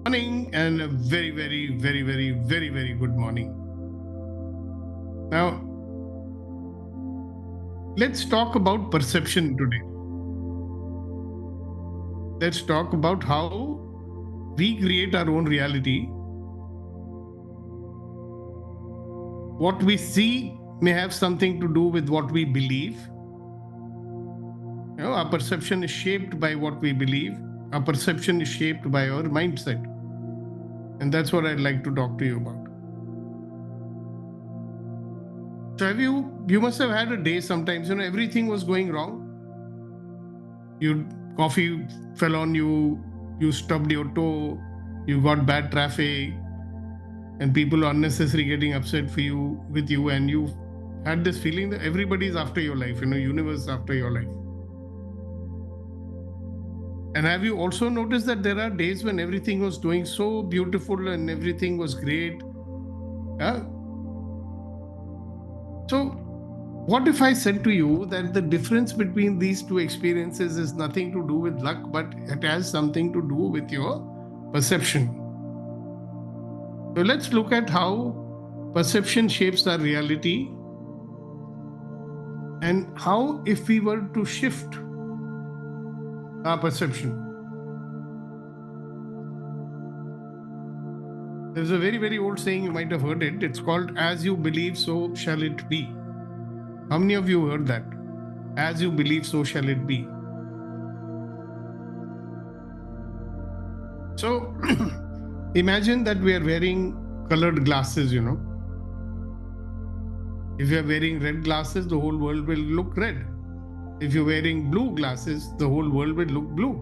Morning and a very, very, very, very, very, very good morning. Now, let's talk about perception today. Let's talk about how we create our own reality. What we see may have something to do with what we believe. Our perception is shaped by what we believe. Our perception is shaped by our mindset. And that's what I'd like to talk to you about. So you must have had a day sometimes, everything was going wrong. Your coffee fell on you, you stubbed your toe, you got bad traffic, and people are unnecessarily getting upset with you, and you had this feeling that everybody's after your life, universe is after your life. And have you also noticed that there are days when everything was doing so beautiful and everything was great? Yeah? So, what if I said to you that the difference between these two experiences is nothing to do with luck, but it has something to do with your perception? So, let's look at how perception shapes our reality and how, if we were to shift our perception. There's a very, very old saying, you might have heard it. It's called, as you believe, so shall it be. How many of you heard that? As you believe, so shall it be. So, imagine that we are wearing colored glasses, If you are wearing red glasses, the whole world will look red. If you're wearing blue glasses, the whole world will look blue.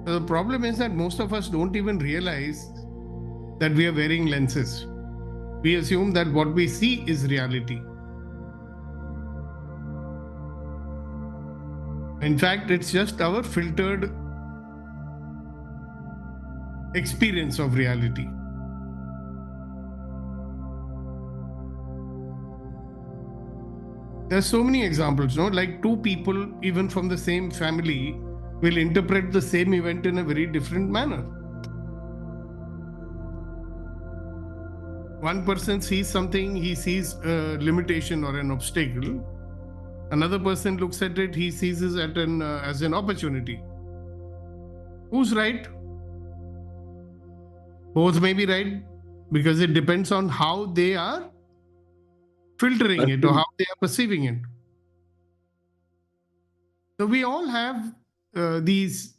The problem is that most of us don't even realize that we are wearing lenses. We assume that what we see is reality. In fact, it's just our filtered experience of reality. There's so many examples, like two people, even from the same family, will interpret the same event in a very different manner. One person sees something, he sees a limitation or an obstacle. Another person looks at it, he sees it as an opportunity. Who's right? Both may be right, because it depends on how they are filtering it or how they are perceiving it. So we all have these,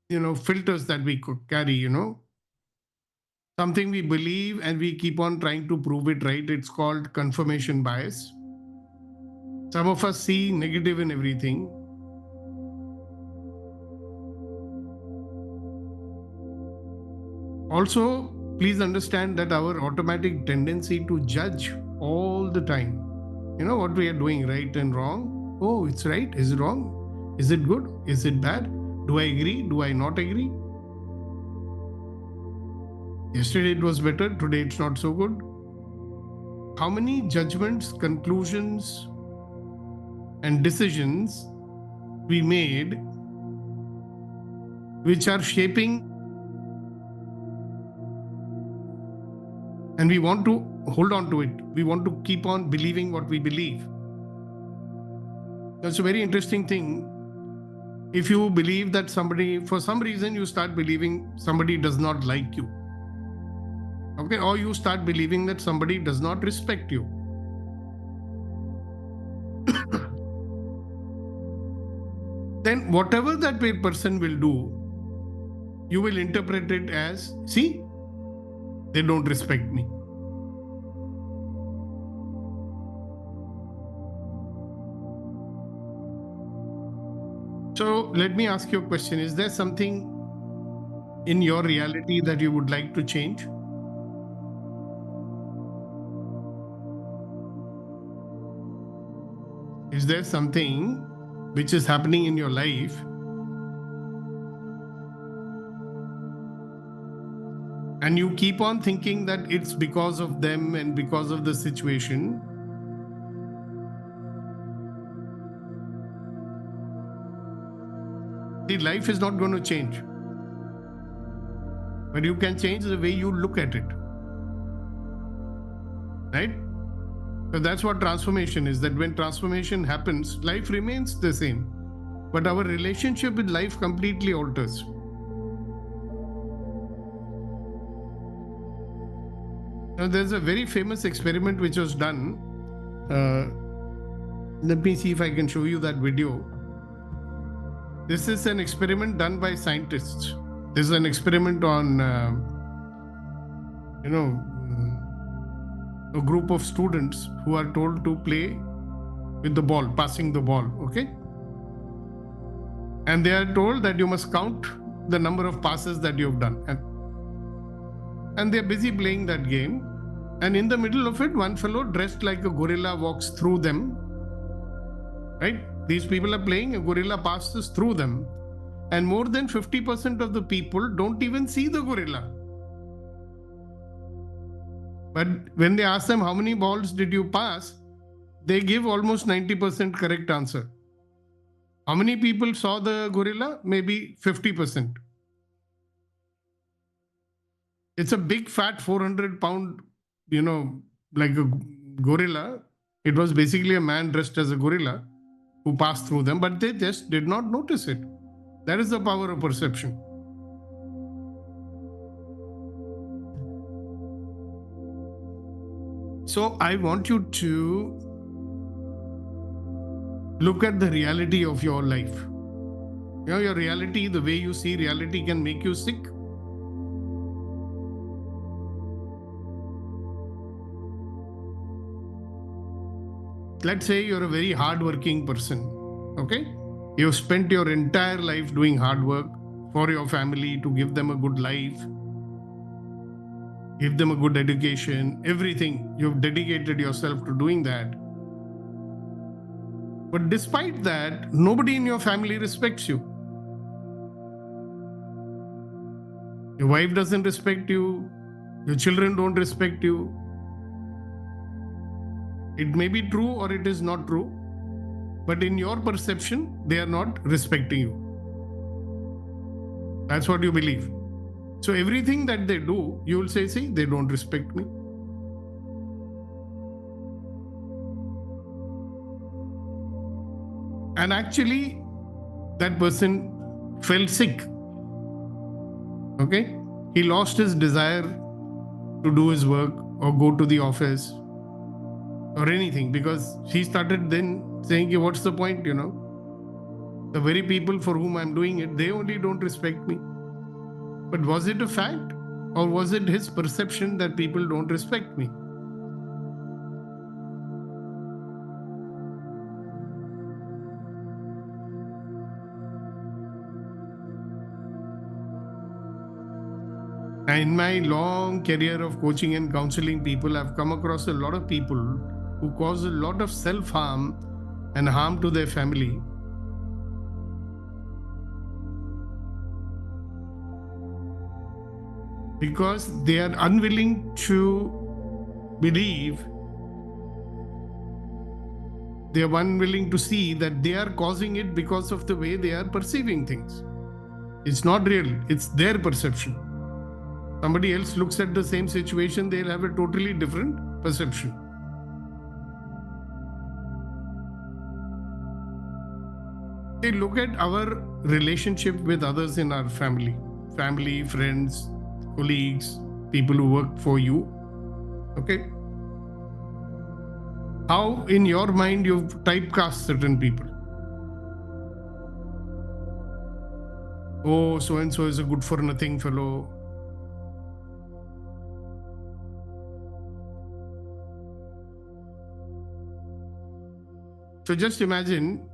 filters that we could carry, something we believe and we keep on trying to prove it right. It's called confirmation bias. Some of us see negative in everything. Also, please understand that our automatic tendency to judge all the time, what we are doing right and wrong. Oh, it's right. Is it wrong? Is it good? Is it bad? Do I agree? Do I not agree? Yesterday it was better. Today it's not so good. How many judgments, conclusions, and decisions we made which are shaping, and we want to hold on to it. We want to keep on believing what we believe. That's a very interesting thing. If you believe that somebody, for some reason, you start believing somebody does not like you. Okay, or you start believing that somebody does not respect you. Then whatever that person will do, you will interpret it as, see, they don't respect me. So let me ask you a question. Is there something in your reality that you would like to change? Is there something which is happening in your life and you keep on thinking that it's because of them and because of the situation? The life is not going to change, but you can change the way you look at it, right? So that's what transformation is, that when transformation happens, life remains the same, but our relationship with life completely alters. Now, there's a very famous experiment which was done. Let me see if I can show you that video. This is an experiment done by scientists. This is an experiment on, a group of students who are told to play with the ball, passing the ball, okay? And they are told that you must count the number of passes that you have done. And they're busy playing that game. And in the middle of it, one fellow dressed like a gorilla walks through them, right? These people are playing, a gorilla passes through them. And more than 50% of the people don't even see the gorilla. But when they ask them how many balls did you pass, they give almost 90% correct answer. How many people saw the gorilla? Maybe 50%. It's a big fat 400-pound, like a gorilla. It was basically a man dressed as a gorilla who passed through them, but they just did not notice it. That is the power of perception. So I want you to look at the reality of your life. Your reality, the way you see reality can make you sick. Let's say you're a very hardworking person, okay? You've spent your entire life doing hard work for your family to give them a good life, give them a good education, everything. You've dedicated yourself to doing that. But despite that, nobody in your family respects you. Your wife doesn't respect you. Your children don't respect you. It may be true or it is not true, but in your perception, they are not respecting you. That's what you believe. So everything that they do, you will say, see, they don't respect me. And actually, that person fell sick. Okay? He lost his desire to do his work or go to the office or anything, because he started then saying, what's the point, The very people for whom I'm doing it, they only don't respect me. But was it a fact, or was it his perception that people don't respect me? In my long career of coaching and counseling people, I've come across a lot of people who cause a lot of self-harm and harm to their family because they are unwilling to believe, they are unwilling to see that they are causing it because of the way they are perceiving things. It's not real, it's their perception. Somebody else looks at the same situation, they'll have a totally different perception. They look at our relationship with others in our family, friends, colleagues, people who work for you. Okay? How in your mind you've typecast certain people. Oh, so-and-so is a good for nothing fellow. So just imagine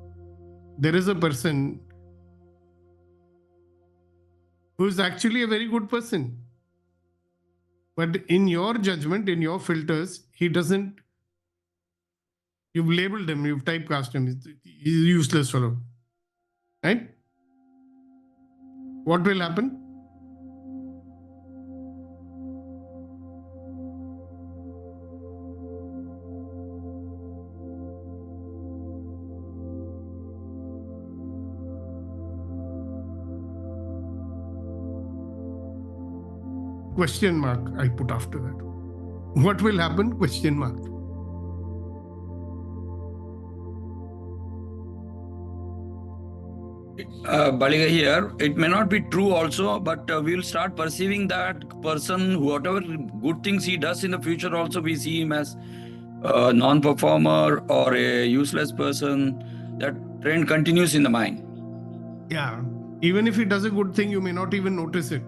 there is a person who is actually a very good person. But in your judgment, in your filters, he doesn't, you've labeled him, you've typecast him, he's a useless fellow. Right? What will happen? Question mark I put after that. What will happen? Question mark. Baliga here, it may not be true also, but we will start perceiving that person, whatever good things he does in the future, also we see him as a non-performer or a useless person. That trend continues in the mind. Yeah. Even if he does a good thing, you may not even notice it.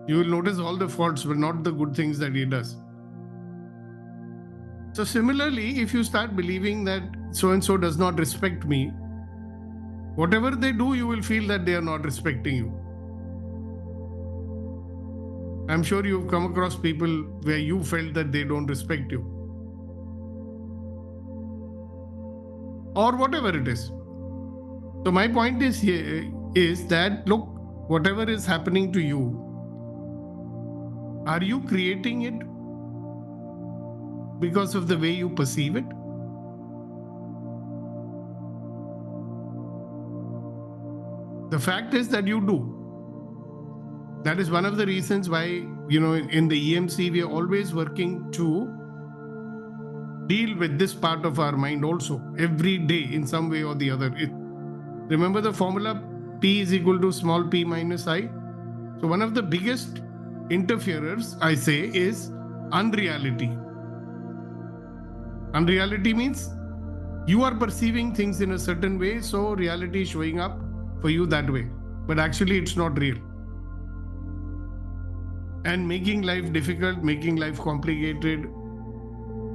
You will notice all the faults, but not the good things that he does. So similarly, if you start believing that so-and-so does not respect me, whatever they do, you will feel that they are not respecting you. I'm sure you've come across people where you felt that they don't respect you. Or whatever it is. So my point is here is that, look, whatever is happening to you, are you creating it because of the way you perceive it? The fact is that you do. That is one of the reasons why, in the EMC, we are always working to deal with this part of our mind also, every day in some way or the other. Remember the formula P is equal to small p minus I? So one of the biggest interferers, I say, is unreality. Unreality means you are perceiving things in a certain way, so reality is showing up for you that way. But actually it's not real. And making life difficult, making life complicated,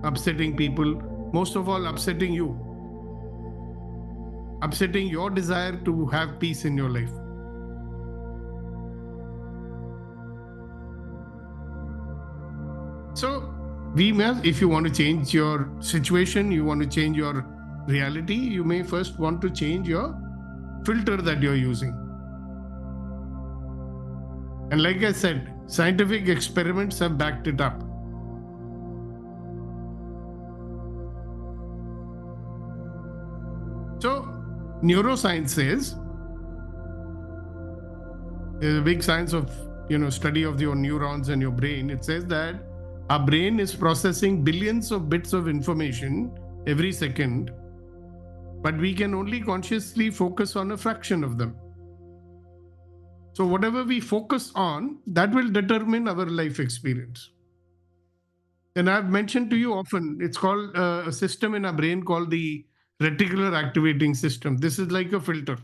upsetting people, most of all upsetting you. Upsetting your desire to have peace in your life. So we must, if you want to change your situation, you want to change your reality, you may first want to change your filter that you're using. And like I said, scientific experiments have backed it up. So neuroscience says, there's a big science of study of your neurons and your brain. It says that our brain is processing billions of bits of information every second, but we can only consciously focus on a fraction of them. So whatever we focus on, that will determine our life experience. And I've mentioned to you often, it's called a system in our brain called the Reticular Activating System. This is like a filter.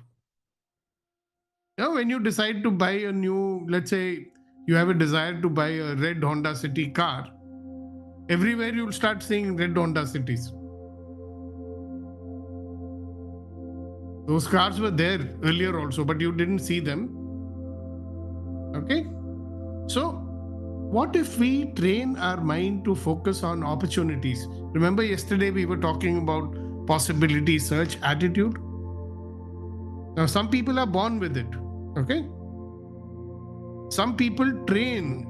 When you decide to buy a new, let's say you have a desire to buy a red Honda City car, everywhere you'll start seeing red Honda Cities. Those cars were there earlier also, but you didn't see them. Okay? So, what if we train our mind to focus on opportunities? Remember yesterday we were talking about possibility search attitude? Now, some people are born with it. Okay? Some people train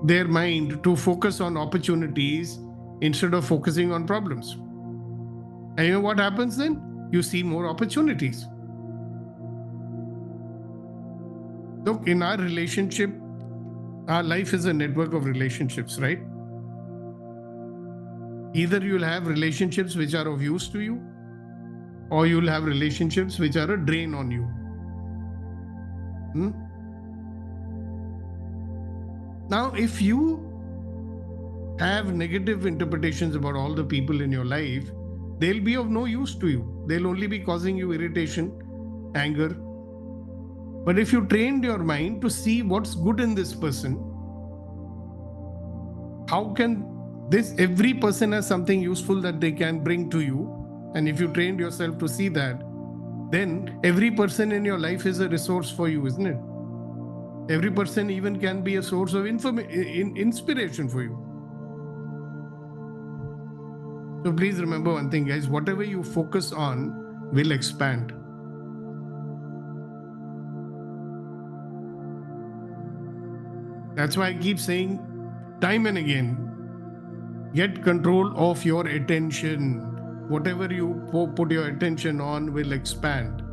their mind to focus on opportunities instead of focusing on problems. And you know what happens then? You see more opportunities. Look, in our relationship, our life is a network of relationships, right? Either you'll have relationships which are of use to you, or you'll have relationships which are a drain on you. Now, if you have negative interpretations about all the people in your life, they'll be of no use to you. They'll only be causing you irritation, anger. But if you trained your mind to see what's good in this person, how can every person has something useful that they can bring to you. And if you trained yourself to see that, then every person in your life is a resource for you, isn't it? Every person even can be a source of inspiration for you. So please remember one thing, guys, whatever you focus on will expand. That's why I keep saying time and again, get control of your attention. Whatever you put your attention on will expand.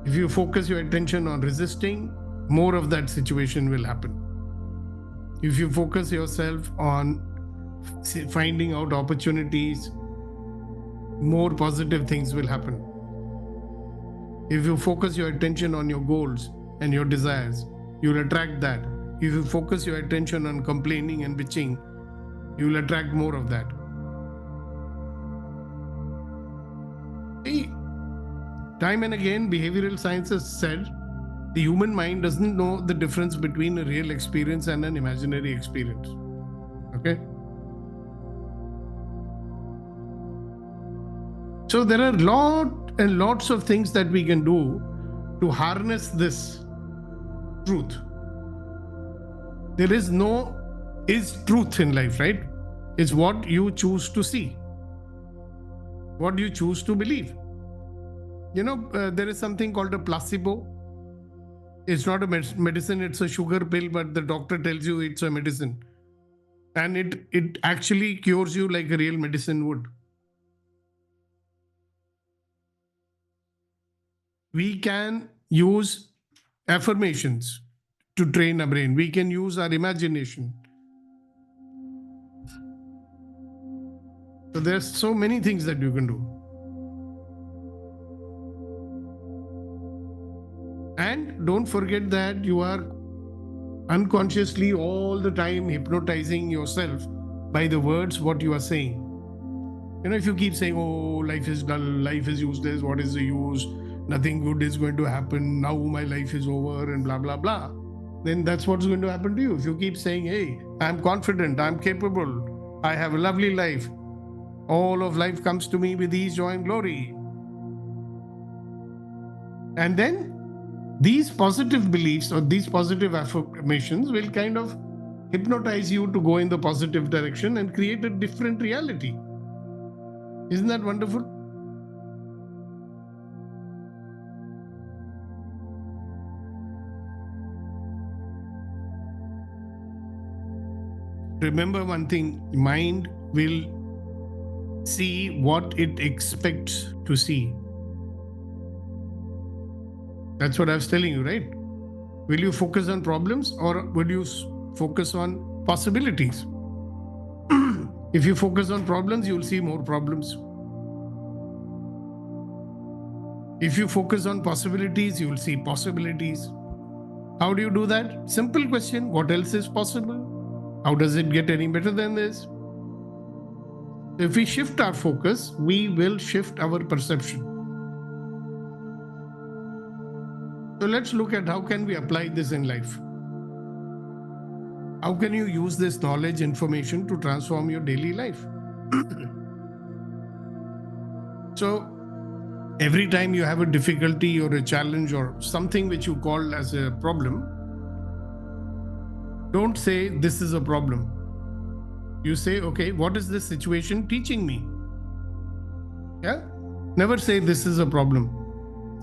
If you focus your attention on resisting, more of that situation will happen. If you focus yourself on finding out opportunities, more positive things will happen. If you focus your attention on your goals and your desires, you'll attract that. If you focus your attention on complaining and bitching, you'll attract more of that. See, time and again, behavioral science has said the human mind doesn't know the difference between a real experience and an imaginary experience. Okay? So there are lots of things that we can do to harness this truth. There is no truth in life, right? It's what you choose to see, what you choose to believe. There is something called a placebo. It's not a medicine, it's a sugar pill, but the doctor tells you it's a medicine. And it actually cures you like a real medicine would. We can use affirmations to train our brain. We can use our imagination. So there's so many things that you can do. And don't forget that you are unconsciously all the time hypnotizing yourself by the words what you are saying. If you keep saying, oh, life is dull, life is useless, what is the use? Nothing good is going to happen, now my life is over and blah, blah, blah. Then that's what's going to happen to you. If you keep saying, hey, I'm confident, I'm capable, I have a lovely life, all of life comes to me with ease, joy and glory. And then these positive beliefs or these positive affirmations will kind of hypnotize you to go in the positive direction and create a different reality. Isn't that wonderful? Remember one thing, mind will see what it expects to see. That's what I was telling you, right? Will you focus on problems or will you focus on possibilities? If you focus on problems, you'll see more problems. If you focus on possibilities, you'll see possibilities. How do you do that? Simple question. What else is possible? How does it get any better than this? If we shift our focus, we will shift our perception. So let's look at how can we apply this in life. How can you use this knowledge, information to transform your daily life? So every time you have a difficulty or a challenge or something which you call as a problem, don't say this is a problem. You say, okay, what is this situation teaching me? Yeah? Never say this is a problem.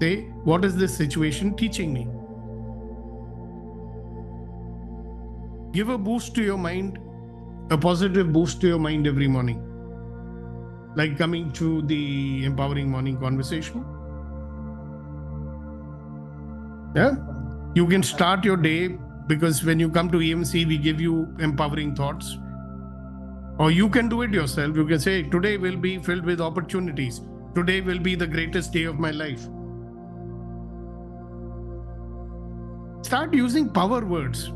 Say, what is this situation teaching me? Give a boost to your mind, a positive boost to your mind every morning. Like coming to the Empowering Morning Conversation. Yeah? You can start your day because when you come to EMC, we give you empowering thoughts. Or you can do it yourself. You can say, today will be filled with opportunities. Today will be the greatest day of my life. Start using power words.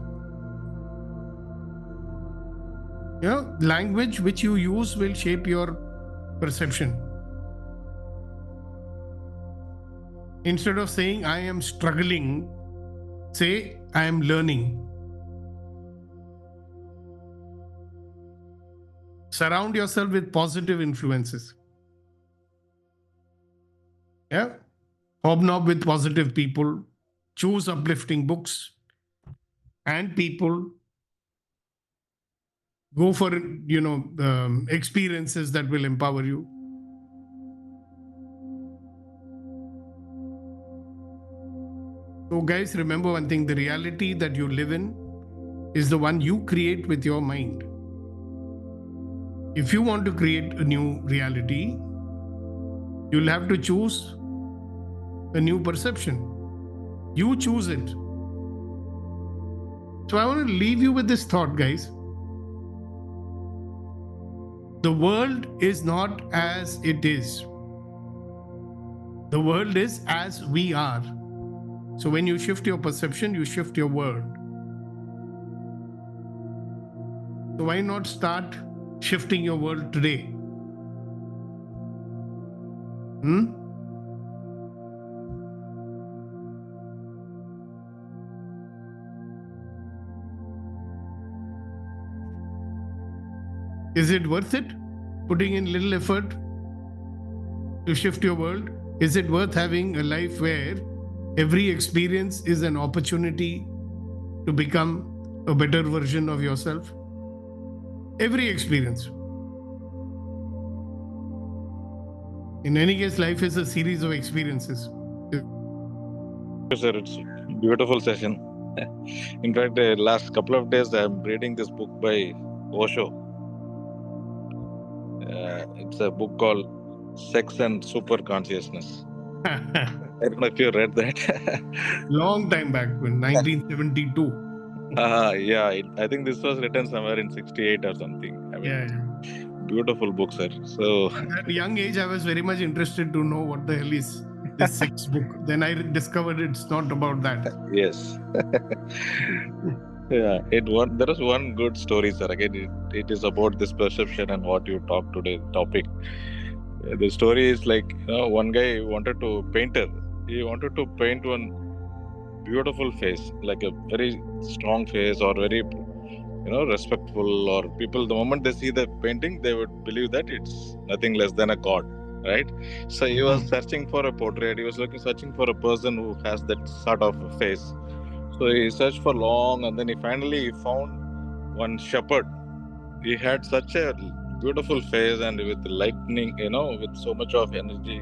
Language which you use will shape your perception. Instead of saying, I am struggling, say, I am learning. Surround yourself with positive influences. Yeah? Hobnob with positive people. Choose uplifting books and people. Go for, experiences that will empower you. So guys, remember one thing, the reality that you live in is the one you create with your mind. If you want to create a new reality, you'll have to choose a new perception. You choose it. So I want to leave you with this thought, guys. The world is not as it is. The world is as we are. So when you shift your perception, you shift your world. So why not start shifting your world today? Is it worth it? Putting in little effort to shift your world? Is it worth having a life where every experience is an opportunity to become a better version of yourself? Every experience. In any case, life is a series of experiences. Sir, it's a beautiful session. In fact, the last couple of days, I'm reading this book by Osho. It's a book called Sex and Super Consciousness. I don't know if you read that. Long time back, in 1972. Yeah, I think this was written somewhere in 68 or something. I mean, Yeah. beautiful book, sir. So, At that young age, I was very much interested to know what the hell is this sex book. Then I discovered it's not about that. yes. Yeah, there is one good story, sir. Again, it is about this perception and what you talk today, topic. The story is like, one guy wanted to painter. He wanted to paint one beautiful face, like a very strong face or very, respectful, or people, the moment they see the painting, they would believe that it's nothing less than a god, right? So he was searching for a portrait. He was searching for a person who has that sort of a face. So he searched for long, and then he finally found one shepherd. He had such a beautiful face and with lightning, with so much of energy.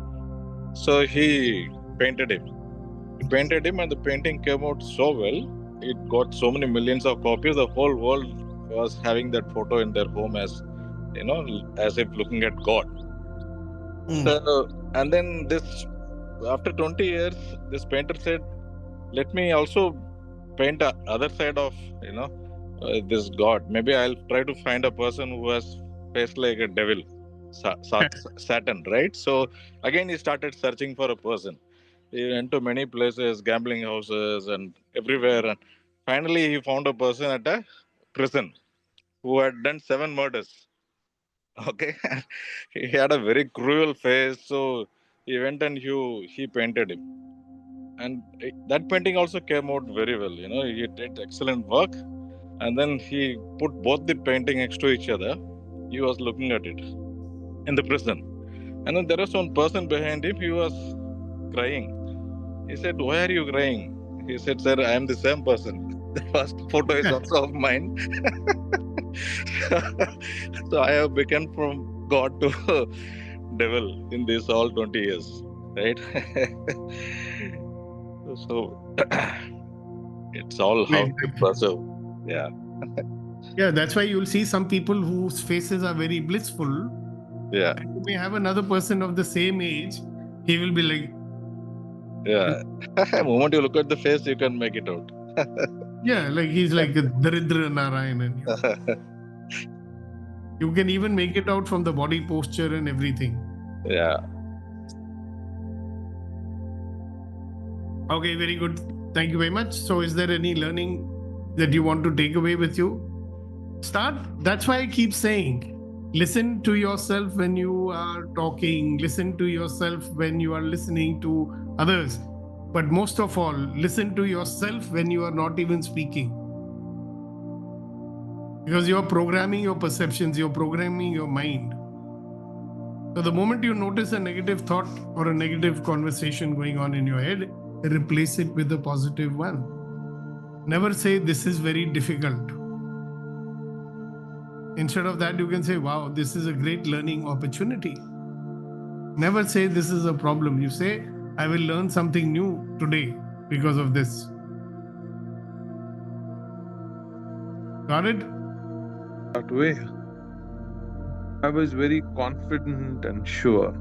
So he painted him. And the painting came out so well. It got so many millions of copies. The whole world was having that photo in their home as if looking at God. So, and then after 20 years, this painter said, "Let me also paint the other side of this god. Maybe I'll try to find a person who has face like a devil, Satan, right?" So again, he started searching for a person. He went to many places, gambling houses, and everywhere. And finally, he found a person at a prison who had done 7 murders. Okay, he had a very cruel face, so he went and he painted him. And that painting also came out very well. He did excellent work. And then he put both the painting next to each other. He was looking at it in the prison. And then there was one person behind him. He was crying. He said, "Why are you crying?" He said, "Sir, I am the same person. The first photo is also of mine." So I have become from God to devil in this all 20 years. Right? So it's all how to perceive. Yeah. Yeah, that's why you'll see some people whose faces are very blissful. Yeah. And you may have another person of the same age. He will be like, yeah. The moment you look at the face, you can make it out. yeah, like he's like Daridra Narayanan. You can even make it out from the body posture and everything. Yeah. Okay, very good. Thank you very much. So is there any learning that you want to take away with you? That's why I keep saying, listen to yourself when you are talking, listen to yourself when you are listening to others. But most of all, listen to yourself when you are not even speaking. Because you're programming your perceptions, you're programming your mind. So the moment you notice a negative thought or a negative conversation going on in your head, replace it with a positive one. Never say, "This is very difficult." Instead of that, you can say, "Wow, this is a great learning opportunity." Never say, "This is a problem." You say, "I will learn something new today because of this." Got it? That way, I was very confident and sure.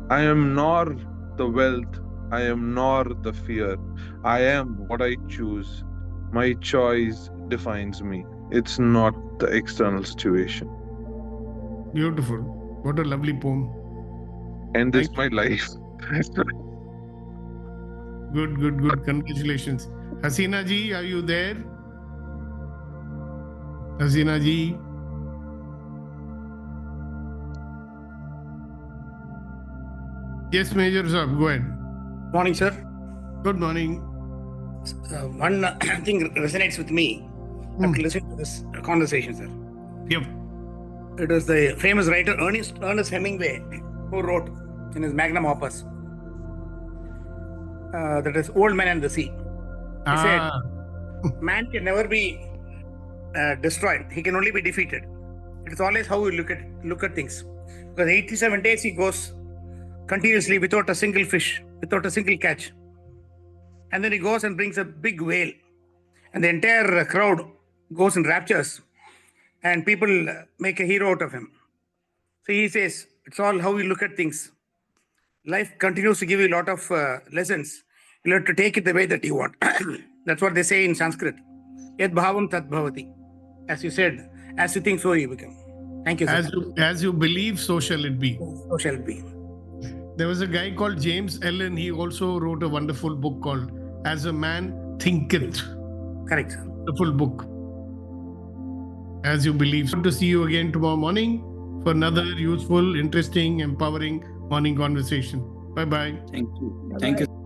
I am nor the wealth, I am nor the fear. I am what I choose. My choice defines me. It's not the external situation. Beautiful. What a lovely poem. And this is Thank my life. Good. Congratulations. Hasina ji, are you there? Hasina ji. Yes, Major Saab, go ahead. Morning, sir. Good morning. One thing resonates with me after listening to this conversation, sir. Yep. It was the famous writer Ernest Hemingway who wrote in his magnum opus, that is Old Man and the Sea. He said, man can never be destroyed. He can only be defeated. It's always how we look at things. Because 87 days he goes continuously without a single fish, without a single catch. And then he goes and brings a big whale. And the entire crowd goes in raptures. And people make a hero out of him. So he says, it's all how we look at things. Life continues to give you a lot of lessons. You have to take it the way that you want. That's what they say in Sanskrit. Yad bhavam tat bhavati. As you said, as you think, so you become. Thank you, sir. As you believe, so shall it be. So shall it be. There was a guy called James Allen. He also wrote a wonderful book called As a Man Thinketh. Correct, sir. Wonderful book. As you believe. Good to see you again tomorrow morning for another useful, interesting, empowering morning conversation. Bye-bye. Thank you. Thank you.